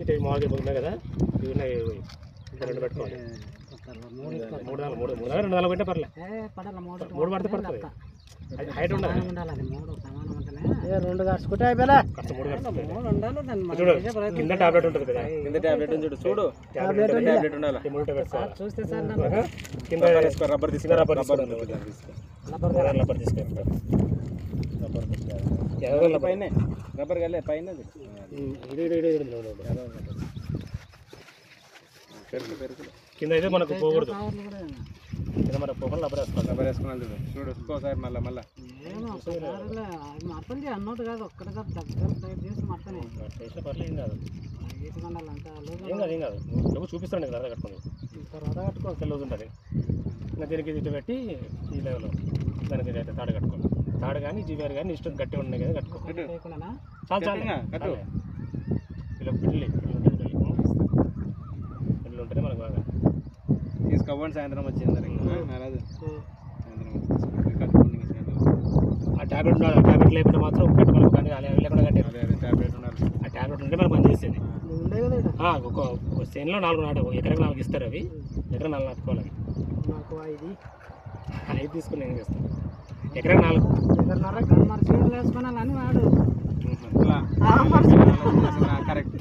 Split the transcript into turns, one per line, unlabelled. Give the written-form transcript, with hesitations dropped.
ఇటు మామూలుగా పోతున్నాయి కదా ఇవి ఉన్నాయి రెండు పెట్టుకోవాలి 2 పెట్టే పర్లేదు 3 పడితే పడుతుంది హైట్ ఉండాలి 2 కట్టుకుంటే అయిపోయా కింద టాబ్లెట్ ఉంటుంది కదా కింద టాబ్లెట్ చూడు చూడు టాబ్లెట్ ఉండాలి చూస్తే సార్ కింద రబ్బర్ తీసుకుని రబ్బర్ తీసుకో పైన రబ్బర్ కలే పైన కింద అయితే మనకు పోకూడదు కింద మనకు పోకుండా రబ్బర్ వేసుకున్నాను చూడు ఇంకోసారి మళ్ళీ అన్నట్టు కాదు ఒక్కటి చేసిన పర్లేదు ఏం కాదు నువ్వు చూపిస్తాను కదా కట్టుకోండి తర్వాత కట్టుకోవాలి తెల్లవుతుంది ఉంటుంది ఇంకా దీనికి ఇటు పెట్టి ఈ లెవెల్లో దానికి అయితే తాడు కట్టుకోండి తాడు కానీ జీవారు కానీ ఇష్టం గట్టి ఉన్నాయి కదా కట్టుకో చాలు చాలు ఇలా పిల్లి ఉంటేనే మనకు బాగా తీసుకోవాలి సాయంత్రం వచ్చింది ఆ ట్యాబ్లెట్ ఉండాలి ఆ ట్యాబ్లెట్ లేకుండా మాత్రం ఒకటి మనకు కానీ లేకుండా కట్టే ట్యాబ్లెట్ ఉండాలి ఆ ట్యాబ్లెట్ ఉంటే మనకు పనిచేసేది ఒక చేనులో 4 నాటు ఎకరకు 4 ఇస్తారు అవి ఎకర 4 నాటుకోవాలి నాకు 5 తీసుకుని ఏం చేస్తాను ఎకరకు 4 వేసుకున్నాను అని వాడు కరెక్ట్